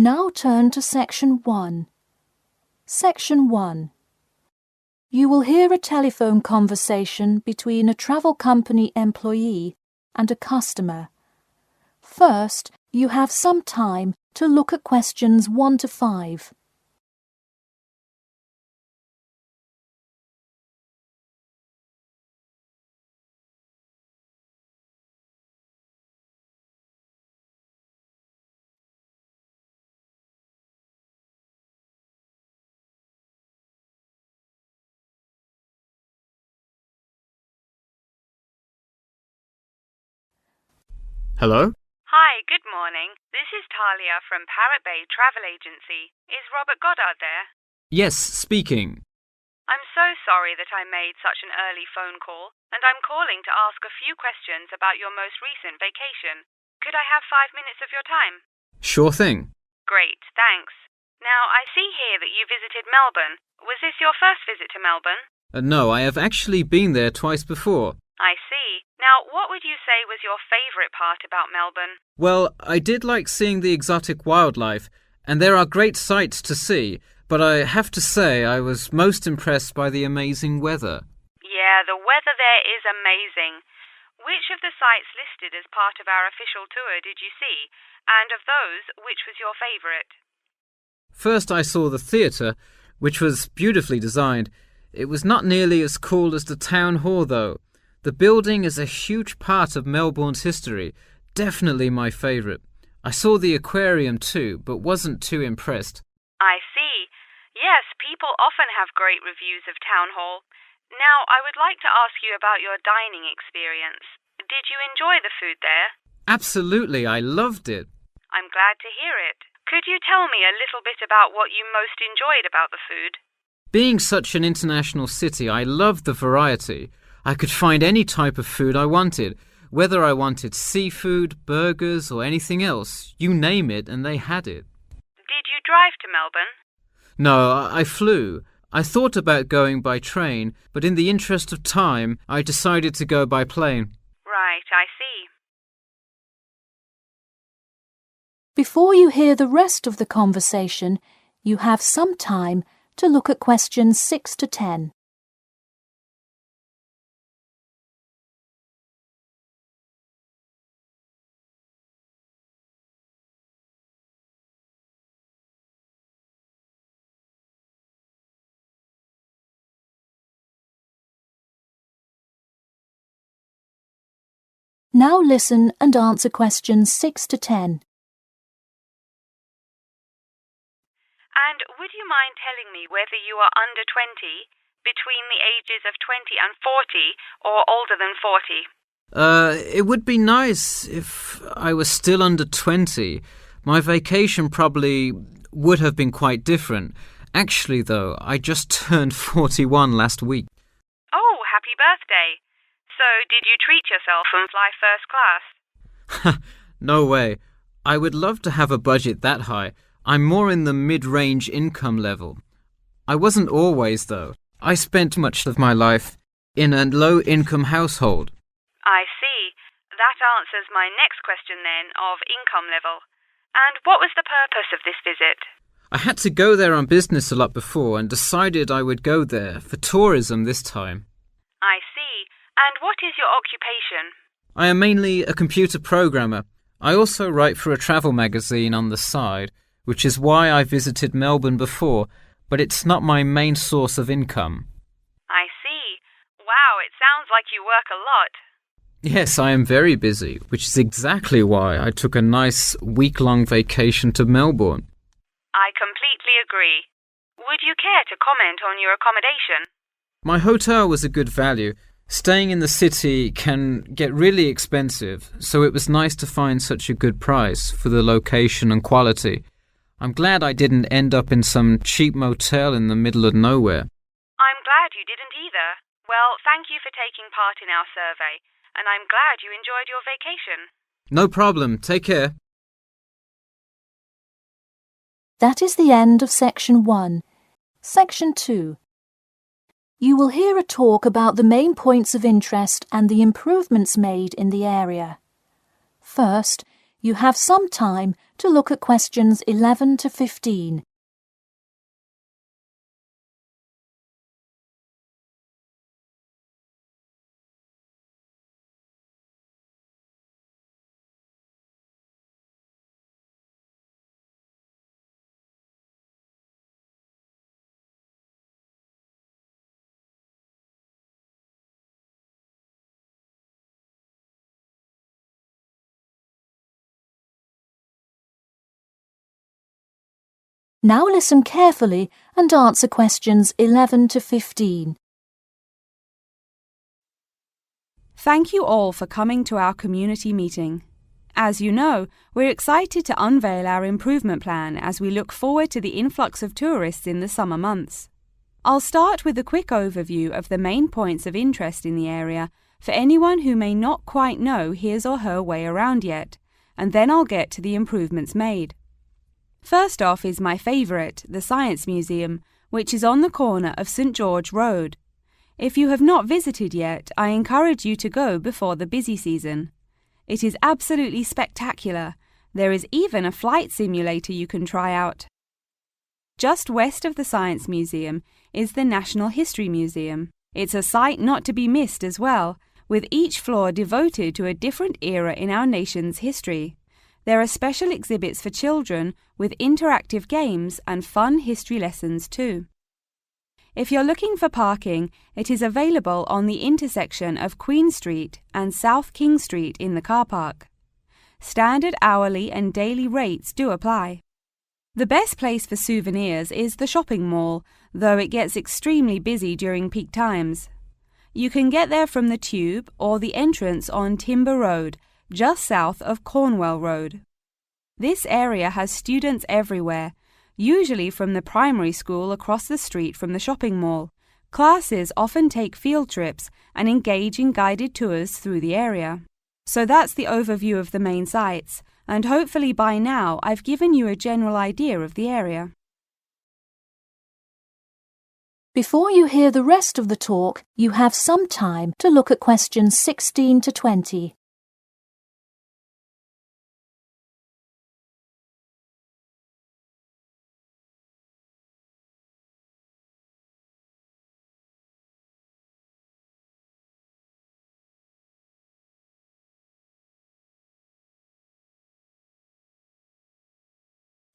Now turn to Section 1. Section 1. You will hear a telephone conversation between a travel company employee and a customer. First, you have some time to look at questions 1 to 5. Hello? Hi, good morning. This is Talia from Parrot Bay Travel Agency. Is Robert Goddard there? Yes, speaking. I'm so sorry that I made such an early phone call, and I'm calling to ask a few questions about your most recent vacation. Could I have 5 minutes of your time? Sure thing. Great, thanks. Now, I see here that you visited Melbourne. Was this your first visit to Melbourne? No, I have actually been there twice before. I see. Now, what would you say was your favourite part about Melbourne? Well, I did like seeing the exotic wildlife, and there are great sights to see, but I have to say I was most impressed by the amazing weather. Yeah, the weather there is amazing. Which of the sites listed as part of our official tour did you see? And of those, which was your favourite? First I saw the theatre, which was beautifully designed. It was not nearly as cool as the town hall, though. The building is a huge part of Melbourne's history, definitely my favourite. I saw the aquarium too, but wasn't too impressed. I see. Yes, people often have great reviews of Town Hall. Now, I would like to ask you about your dining experience. Did you enjoy the food there? Absolutely, I loved it. I'm glad to hear it. Could you tell me a little bit about what you most enjoyed about the food? Being such an international city, I loved the variety. I could find any type of food I wanted, whether I wanted seafood, burgers, or anything else. You name it, and they had it. Did you drive to Melbourne? No, I flew. I thought about going by train, but in the interest of time, I decided to go by plane. Right, I see. Before you hear the rest of the conversation, you have some time to look at questions 6 to 10. Now listen and answer questions 6 to 10. And would you mind telling me whether you are under 20, between the ages of 20 and 40, or older than 40? It would be nice if I was still under 20. My vacation probably would have been quite different. Actually, though, I just turned 41 last week. Oh, happy birthday. So, did you treat yourself and fly first class? No way. I would love to have a budget that high. I'm more in the mid-range income level. I wasn't always, though. I spent much of my life in a low-income household. I see. That answers my next question then, of income level. And what was the purpose of this visit? I had to go there on business a lot before and decided I would go there for tourism this time. I see. And what is your occupation? I am mainly a computer programmer. I also write for a travel magazine on the side, which is why I visited Melbourne before, but it's not my main source of income. I see. Wow, it sounds like you work a lot. Yes, I am very busy, which is exactly why I took a nice week-long vacation to Melbourne. I completely agree. Would you care to comment on your accommodation? My hotel was a good value. Staying in the city can get really expensive, so it was nice to find such a good price for the location and quality. I'm glad I didn't end up in some cheap motel in the middle of nowhere. I'm glad you didn't either. Well, thank you for taking part in our survey, and I'm glad you enjoyed your vacation. No problem. Take care. That is the end of Section 1. Section 2. You will hear a talk about the main points of interest and the improvements made in the area. First, you have some time to look at questions 11 to 15. Now listen carefully and answer questions 11 to 15. Thank you all for coming to our community meeting. As you know, we're excited to unveil our improvement plan as we look forward to the influx of tourists in the summer months. I'll start with a quick overview of the main points of interest in the area for anyone who may not quite know his or her way around yet, and then I'll get to the improvements made. First off is my favourite, the Science Museum, which is on the corner of St George Road. If you have not visited yet, I encourage you to go before the busy season. It is absolutely spectacular. There is even a flight simulator you can try out. Just west of the Science Museum is the National History Museum. It's a sight not to be missed as well, with each floor devoted to a different era in our nation's history. There are special exhibits for children with interactive games and fun history lessons too. If you're looking for parking, it is available on the intersection of Queen Street and South King Street in the car park. Standard hourly and daily rates do apply. The best place for souvenirs is the shopping mall, though it gets extremely busy during peak times. You can get there from the Tube or the entrance on Timber Road, just south of Cornwall Road. This area has students everywhere, usually from the primary school across the street from the shopping mall. Classes often take field trips and engage in guided tours through the area. So that's the overview of the main sites, and hopefully by now I've given you a general idea of the area. Before you hear the rest of the talk, you have some time to look at questions 16 to 20.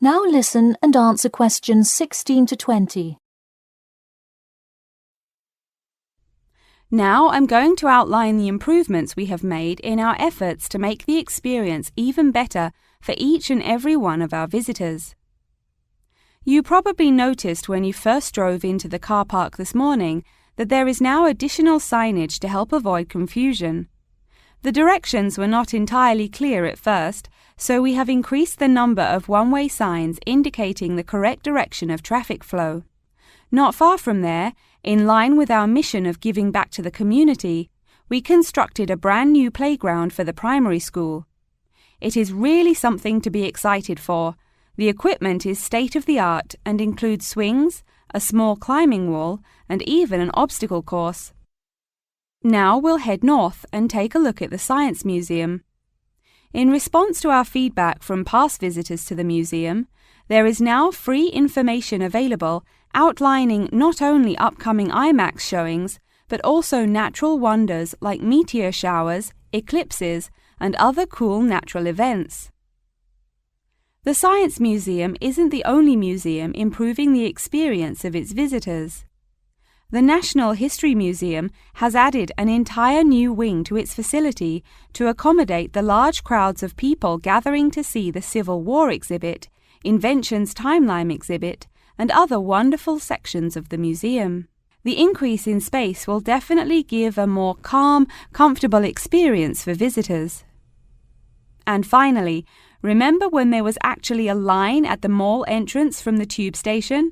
Now listen and answer questions 16 to 20. Now I'm going to outline the improvements we have made in our efforts to make the experience even better for each and every one of our visitors. You probably noticed when you first drove into the car park this morning that there is now additional signage to help avoid confusion. The directions were not entirely clear at first, so we have increased the number of one-way signs indicating the correct direction of traffic flow. Not far from there, in line with our mission of giving back to the community, we constructed a brand new playground for the primary school. It is really something to be excited for. The equipment is state-of-the-art and includes swings, a small climbing wall, and even an obstacle course. Now we'll head north and take a look at the Science Museum. In response to our feedback from past visitors to the museum, there is now free information available outlining not only upcoming IMAX showings, but also natural wonders like meteor showers, eclipses, and other cool natural events. The Science Museum isn't the only museum improving the experience of its visitors. The National History Museum has added an entire new wing to its facility to accommodate the large crowds of people gathering to see the Civil War exhibit, Inventions Timeline exhibit, and other wonderful sections of the museum. The increase in space will definitely give a more calm, comfortable experience for visitors. And finally, remember when there was actually a line at the mall entrance from the tube station?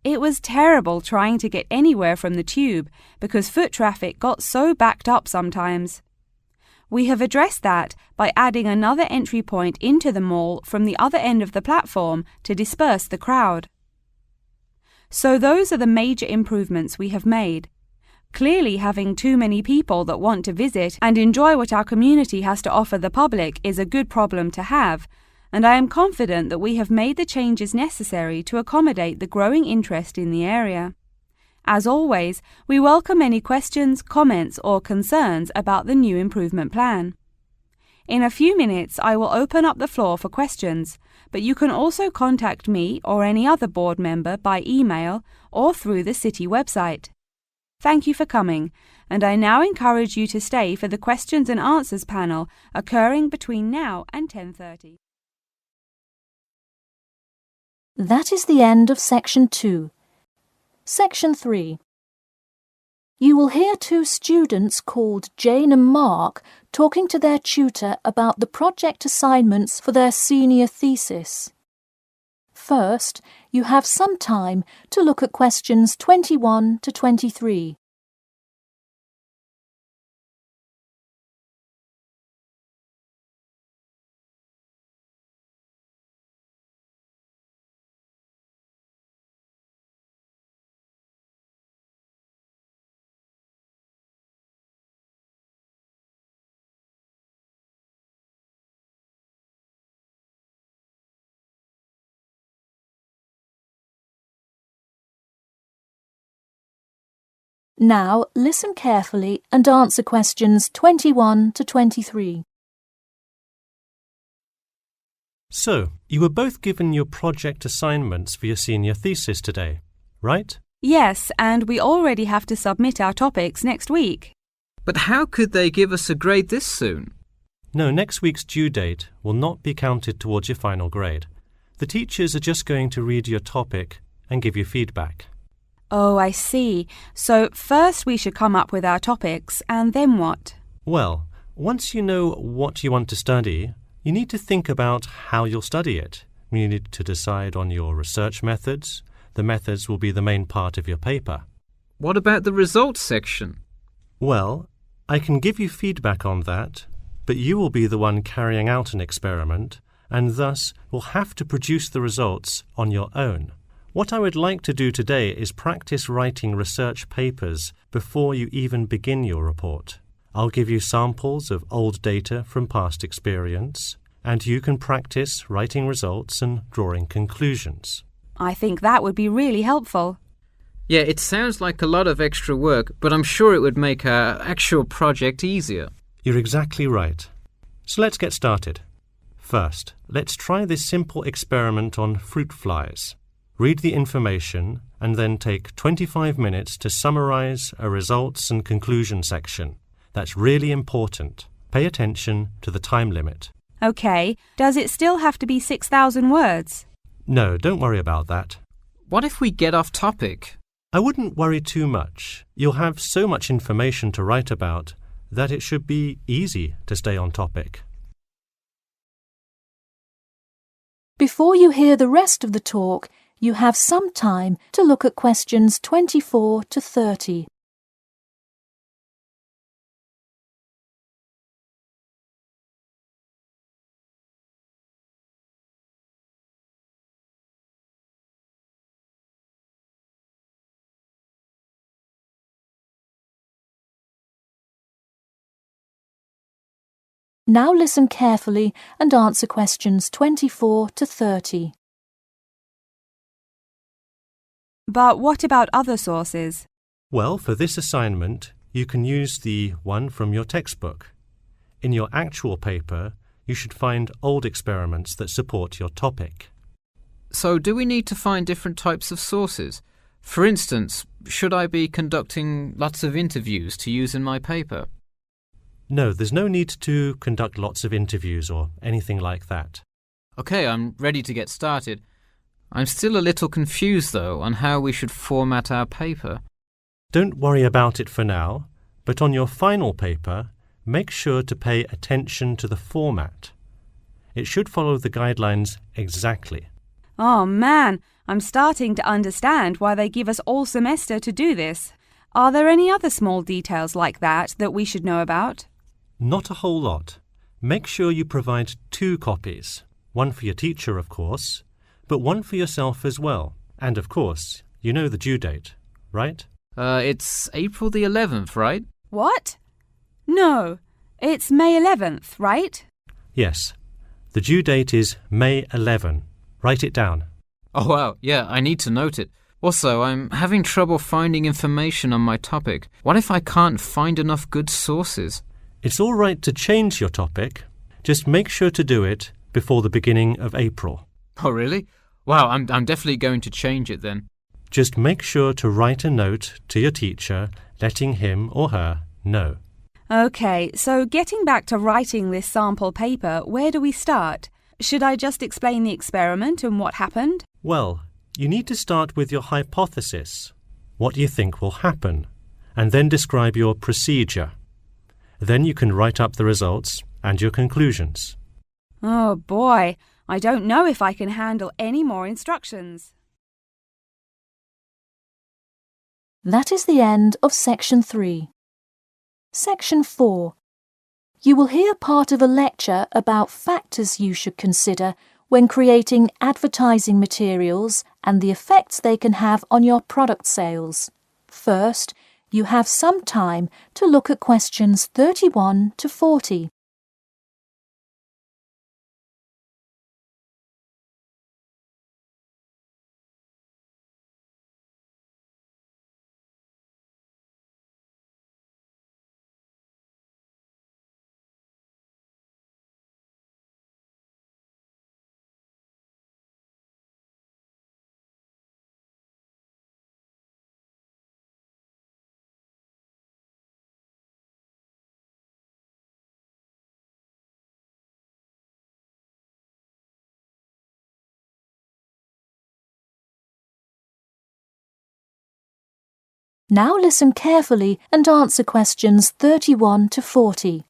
It was terrible trying to get anywhere from the tube because foot traffic got so backed up sometimes. We have addressed that by adding another entry point into the mall from the other end of the platform to disperse the crowd. So those are the major improvements we have made. Clearly, having too many people that want to visit and enjoy what our community has to offer the public is a good problem to have, and I am confident that we have made the changes necessary to accommodate the growing interest in the area. As always, we welcome any questions, comments, or concerns about the new improvement plan. In a few minutes, I will open up the floor for questions, but you can also contact me or any other board member by email or through the City website. Thank you for coming, and I now encourage you to stay for the questions and answers panel occurring between now and 10:30. That is the end of Section 2. Section 3. You will hear two students called Jane and Mark talking to their tutor about the project assignments for their senior thesis. First, you have some time to look at questions 21 to 23. Now listen carefully and answer questions 21 to 23. So, you were both given your project assignments for your senior thesis today, right? Yes, and we already have to submit our topics next week. But how could they give us a grade this soon? No, next week's due date will not be counted towards your final grade. The teachers are just going to read your topic and give you feedback. Oh, I see. So first we should come up with our topics, and then what? Well, once you know what you want to study, you need to think about how you'll study it. You need to decide on your research methods. The methods will be the main part of your paper. What about the results section? Well, I can give you feedback on that, but you will be the one carrying out an experiment, and thus will have to produce the results on your own. What I would like to do today is practice writing research papers before you even begin your report. I'll give you samples of old data from past experience, and you can practice writing results and drawing conclusions. I think that would be really helpful. Yeah, it sounds like a lot of extra work, but I'm sure it would make our actual project easier. You're exactly right. So let's get started. First, let's try this simple experiment on fruit flies. Read the information and then take 25 minutes to summarize a results and conclusion section. That's really important. Pay attention to the time limit. Okay, does it still have to be 6,000 words? No, don't worry about that. What if we get off topic? I wouldn't worry too much. You'll have so much information to write about that it should be easy to stay on topic. Before you hear the rest of the talk, you have some time to look at questions 24 to 30. Now listen carefully and answer questions 24 to 30. But what about other sources? Well, for this assignment, you can use the one from your textbook. In your actual paper, you should find old experiments that support your topic. So do we need to find different types of sources? For instance, should I be conducting lots of interviews to use in my paper? No, there's no need to conduct lots of interviews or anything like that. Okay, I'm ready to get started. I'm still a little confused, though, on how we should format our paper. Don't worry about it for now, but on your final paper, make sure to pay attention to the format. It should follow the guidelines exactly. Oh man, I'm starting to understand why they give us all semester to do this. Are there any other small details like that we should know about? Not a whole lot. Make sure you provide 2 copies. One for your teacher, of course, but one for yourself as well. And of course, you know the due date, right? It's April the 11th, right? What? No, it's May 11th, right? Yes. The due date is May 11. Write it down. Oh wow, yeah, I need to note it. Also, I'm having trouble finding information on my topic. What if I can't find enough good sources? It's all right to change your topic. Just make sure to do it before the beginning of April. Oh really? Wow, I'm definitely going to change it then. Just make sure to write a note to your teacher letting him or her know. OK, so getting back to writing this sample paper, where do we start? Should I just explain the experiment and what happened? Well, you need to start with your hypothesis. What do you think will happen? And then describe your procedure. Then you can write up the results and your conclusions. Oh boy, I don't know if I can handle any more instructions. That is the end of Section 3. Section 4. You will hear part of a lecture about factors you should consider when creating advertising materials and the effects they can have on your product sales. First, you have some time to look at questions 31 to 40. Now listen carefully and answer questions 31 to 40.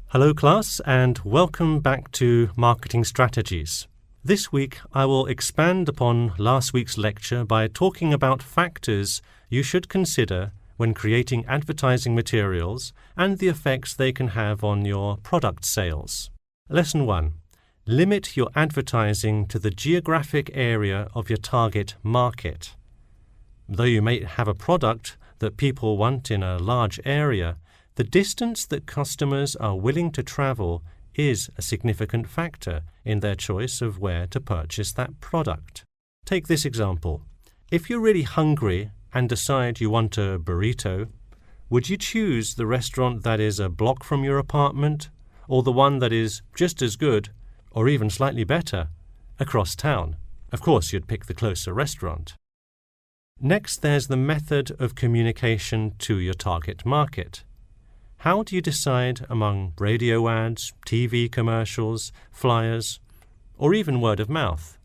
Hello class and welcome back to Marketing Strategies. This week I will expand upon last week's lecture by talking about factors you should consider when creating advertising materials and the effects they can have on your product sales. Lesson 1. Limit your advertising to the geographic area of your target market. Though you may have a product that people want in a large area, the distance that customers are willing to travel is a significant factor in their choice of where to purchase that product. Take this example. If you're really hungry and decide you want a burrito, would you choose the restaurant that is a block from your apartment or the one that is just as good or even slightly better across town? Of course, you'd pick the closer restaurant. Next, there's the method of communication to your target market. How do you decide among radio ads, TV commercials, flyers, or even word of mouth?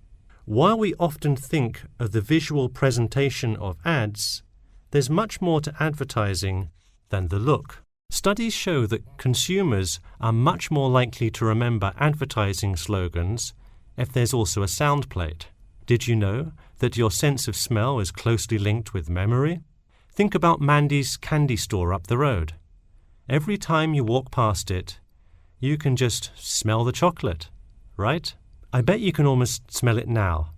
While we often think of the visual presentation of ads, there's much more to advertising than the look. Studies show that consumers are much more likely to remember advertising slogans if there's also a sound plate. Did you know that your sense of smell is closely linked with memory? Think about Mandy's candy store up the road. Every time you walk past it, you can just smell the chocolate, right? I bet you can almost smell it now.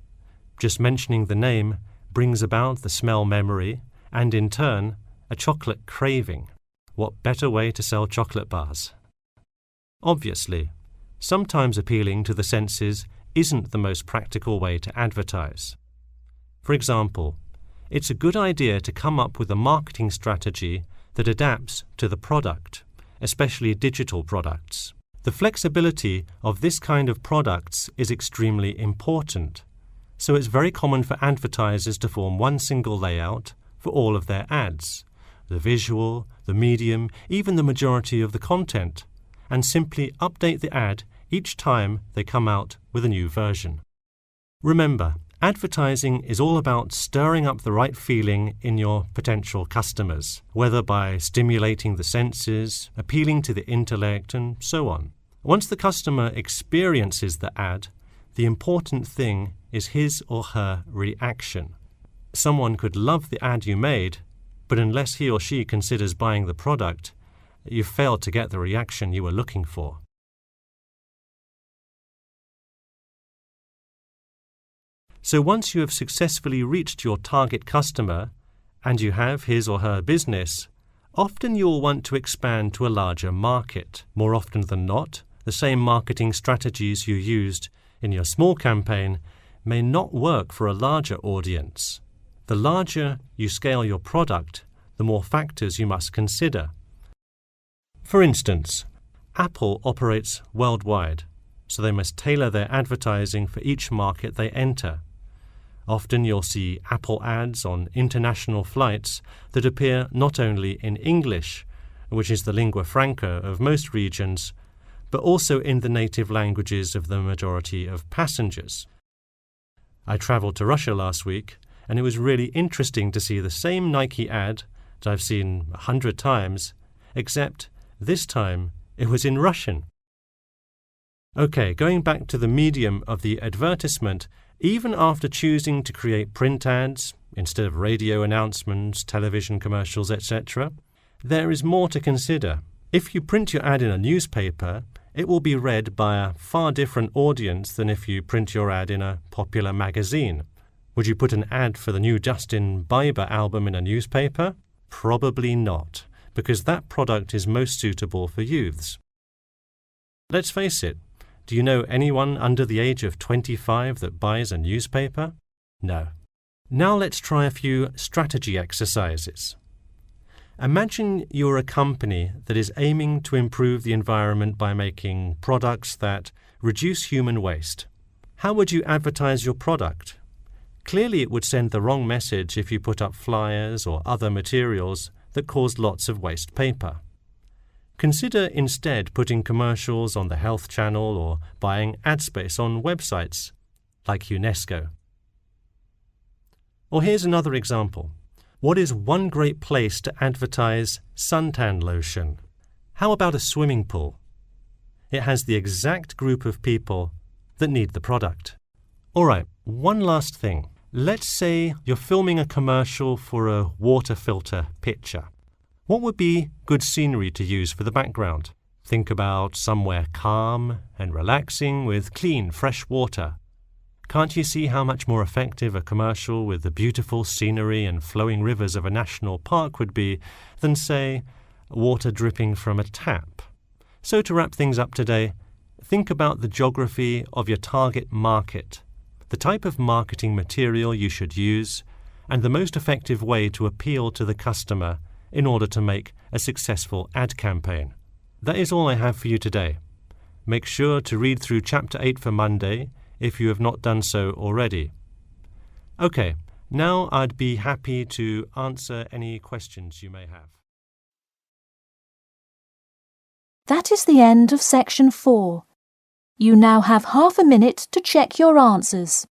Just mentioning the name brings about the smell memory and, in turn, a chocolate craving. What better way to sell chocolate bars? Obviously, sometimes appealing to the senses isn't the most practical way to advertise. For example, it's a good idea to come up with a marketing strategy that adapts to the product, especially digital products. The flexibility of this kind of products is extremely important, so it's very common for advertisers to form one single layout for all of their ads, the visual, the medium, even the majority of the content, and simply update the ad each time they come out with a new version. Remember, advertising is all about stirring up the right feeling in your potential customers, whether by stimulating the senses, appealing to the intellect, and so on. Once the customer experiences the ad, the important thing is his or her reaction. Someone could love the ad you made, but unless he or she considers buying the product, you've failed to get the reaction you were looking for. So once you have successfully reached your target customer and you have his or her business, Often you'll want to expand to a larger market. More often than not, the same marketing strategies you used in your small campaign may not work for a larger audience. The larger you scale your product, the more factors you must consider. For instance, Apple operates worldwide, so they must tailor their advertising for each market they enter. Often you'll see Apple ads on international flights that appear not only in English, which is the lingua franca of most regions, but also in the native languages of the majority of passengers. I travelled to Russia last week, and it was really interesting to see the same Nike ad that I've seen 100 times, except this time it was in Russian. Okay, going back to the medium of the advertisement, even after choosing to create print ads instead of radio announcements, television commercials, etc., there is more to consider. If you print your ad in a newspaper, it will be read by a far different audience than if you print your ad in a popular magazine. Would you put an ad for the new Justin Bieber album in a newspaper? Probably not, because that product is most suitable for youths. Let's face it, do you know anyone under the age of 25 that buys a newspaper? No. Now let's try a few strategy exercises. Imagine you're a company that is aiming to improve the environment by making products that reduce human waste. How would you advertise your product? Clearly it would send the wrong message if you put up flyers or other materials that cause lots of waste paper. Consider instead putting commercials on the Health Channel or buying ad space on websites like UNESCO. Or here's another example. What is one great place to advertise suntan lotion? How about a swimming pool? It has the exact group of people that need the product. All right, one last thing. Let's say you're filming a commercial for a water filter pitcher. What would be good scenery to use for the background? Think about somewhere calm and relaxing with clean, fresh water. Can't you see how much more effective a commercial with the beautiful scenery and flowing rivers of a national park would be than, say, water dripping from a tap? So to wrap things up today, think about the geography of your target market, the type of marketing material you should use, and the most effective way to appeal to the customer in order to make a successful ad campaign. That is all I have for you today. Make sure to read through Chapter 8 for Monday if you have not done so already. Okay, now I'd be happy to answer any questions you may have. That is the end of Section 4. You now have half a minute to check your answers.